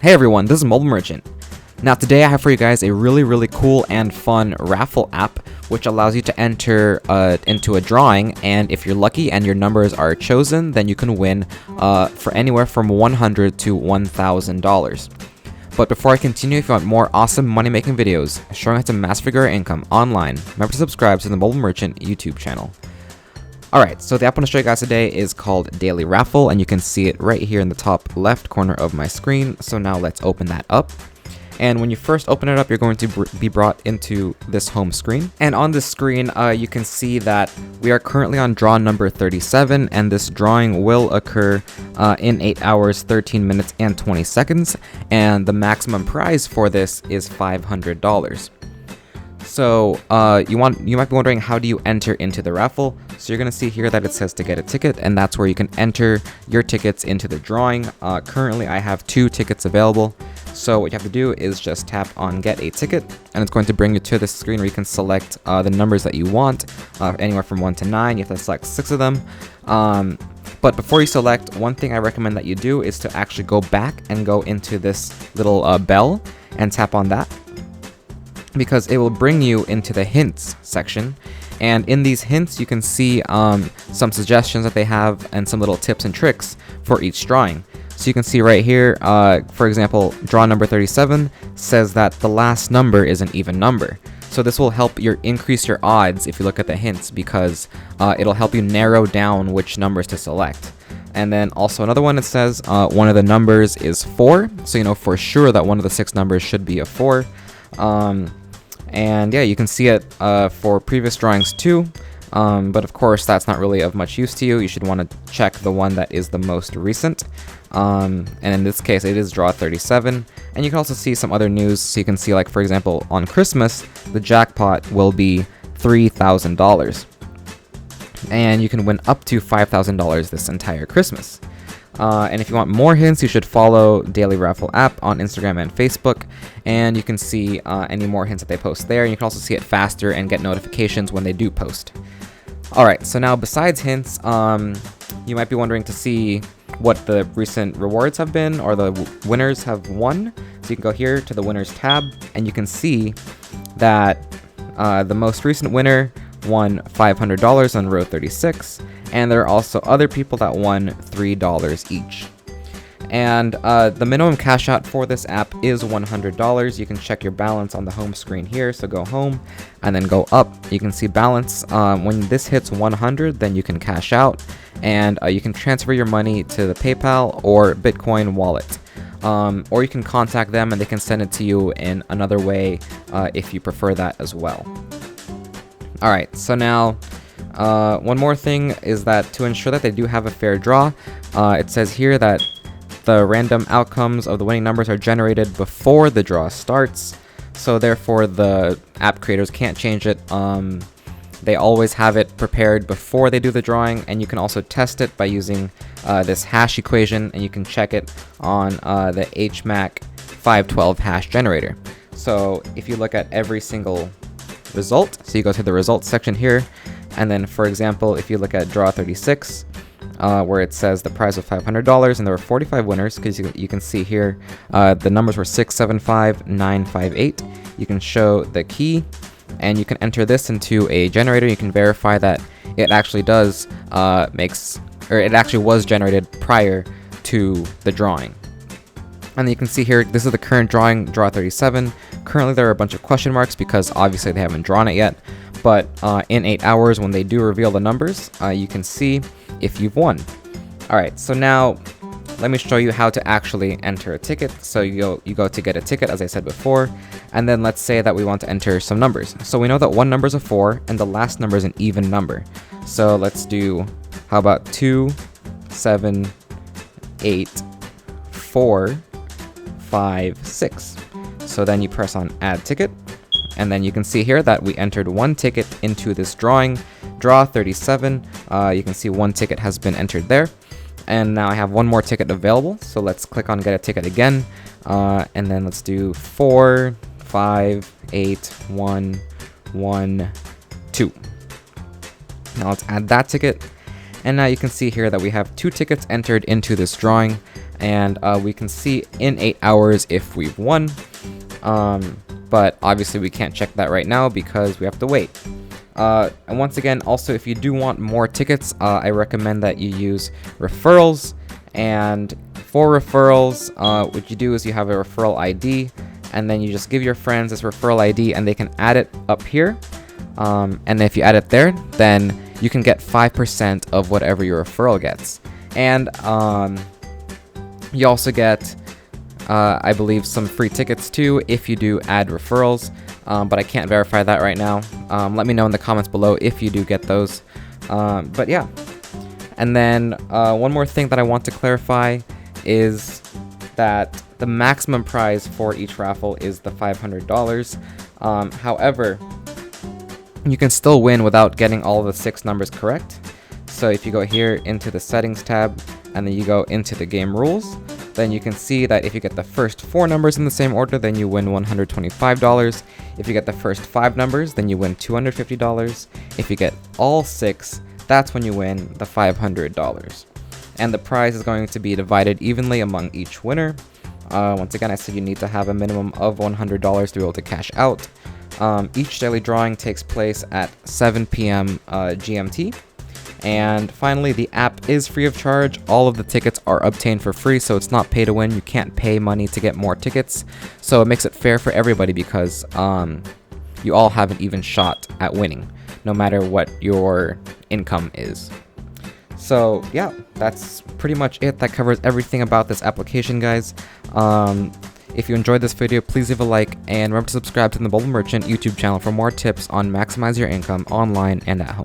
Hey everyone, this is Mobile Merchant. Now today I have for you guys a really cool and fun raffle app which allows you to enter into a drawing, and if you're lucky and your numbers are chosen, then you can win for anywhere from $100 to $1,000. But before I continue, if you want more awesome money-making videos showing how to mass figure income online, remember to subscribe to the Mobile Merchant YouTube channel. Alright, so the app I want to show you guys today is called Daily Raffle, and you can see it right here in the top left corner of my screen. So now let's open that up. And when you first open it up, you're going to be brought into this home screen. And on this screen, you can see that we are currently on draw number 37, and this drawing will occur in 8 hours, 13 minutes, and 20 seconds. And the maximum prize for this is $500. So you might be wondering, how do you enter into the raffle? So you're going to see here that it says to get a ticket, and that's where you can enter your tickets into the drawing. Currently I have 2 tickets available. So what you have to do is just tap on get a ticket, and it's going to bring you to this screen where you can select the numbers that you want, anywhere from 1 to 9. You have to select 6 of them. But before you select, one thing I recommend that you do is to actually go back and go into this little bell and tap on that, because it will bring you into the hints section. And in these hints, you can see some suggestions that they have and some little tips and tricks for each drawing. So you can see right here, for example, draw number 37 says that the last number is an even number. So this will help increase your odds if you look at the hints, because it'll help you narrow down which numbers to select. And then also another one, it says one of the numbers is 4, so you know for sure that one of the 6 numbers should be a 4. And yeah, you can see it for previous drawings too, but of course that's not really of much use to you. You should want to check the one that is the most recent, and in this case it is draw 37. And you can also see some other news, so you can see, like, for example, on Christmas the jackpot will be $3,000, and you can win up to $5,000 this entire Christmas. And if you want more hints, you should follow Daily Raffle app on Instagram and Facebook, and you can see any more hints that they post there. And you can also see it faster and get notifications when they do post. Alright, so now besides hints, you might be wondering to see what the recent rewards have been, or the winners have won. So you can go here to the winners tab, and you can see that the most recent winner won $500 on row 36, and there are also other people that won $3 each. And the minimum cash out for this app is $100. You can check your balance on the home screen here, so go home and then go up. You can see balance. When this hits 100, then you can cash out, and you can transfer your money to the PayPal or Bitcoin wallet. Or you can contact them and they can send it to you in another way if you prefer that as well. Alright, so now one more thing is that to ensure that they do have a fair draw, it says here that the random outcomes of the winning numbers are generated before the draw starts, so therefore the app creators can't change it. They always have it prepared before they do the drawing, and you can also test it by using this hash equation, and you can check it on the HMAC 512 hash generator. So if you look at every single result, so you go to the results section here, and then for example if you look at draw 36, where it says the prize of $500 and there were 45 winners, because you can see here the numbers were 6, 7, 5, 9, 5, 8. You can show the key, and you can enter this into a generator. You can verify that it actually does it actually was generated prior to the drawing. And you can see here, this is the current drawing, draw 37. Currently there are a bunch of question marks because obviously they haven't drawn it yet, but in 8 hours when they do reveal the numbers, you can see if you've won. Alright, so now let me show you how to actually enter a ticket. So you go to get a ticket, as I said before, and then let's say that we want to enter some numbers. So we know that one number is a 4 and the last number is an even number. So let's do, how about 2, 7, 8, 4, 5, 6. So then you press on add ticket, and then you can see here that we entered one ticket into this drawing, draw 37. You can see one ticket has been entered there, and now I have one more ticket available. So let's click on get a ticket again, and then let's do 4, 5, 8, 1, 1, 2. Now let's add that ticket, and now you can see here that we have 2 tickets entered into this drawing. and we can see in 8 hours if we've won. But obviously we can't check that right now because we have to wait. And once again, also, if you do want more tickets, I recommend that you use referrals. And for referrals, what you do is you have a referral ID, and then you just give your friends this referral ID, and they can add it up here. And if you add it there, then you can get 5% of whatever your referral gets. And you also get, I believe, some free tickets too if you do add referrals. But I can't verify that right now. Let me know in the comments below if you do get those. But yeah. And then one more thing that I want to clarify is that the maximum prize for each raffle is the $500. However, you can still win without getting all the 6 numbers correct. So if you go here into the settings tab, and then you go into the game rules, then you can see that if you get the first 4 numbers in the same order, then you win $125. If you get the first 5 numbers, then you win $250. If you get all 6, that's when you win the $500. And the prize is going to be divided evenly among each winner. Once again, I said you need to have a minimum of $100 to be able to cash out. Each daily drawing takes place at 7 p.m. GMT. And finally, the app is free of charge. All of the tickets are obtained for free, so it's not pay to win. You can't pay money to get more tickets. So it makes it fair for everybody because you all have an even shot at winning, no matter what your income is. So yeah, that's pretty much it. That covers everything about this application, guys. If you enjoyed this video, please leave a like, and remember to subscribe to the Bubble Merchant YouTube channel for more tips on maximize your income online and at home.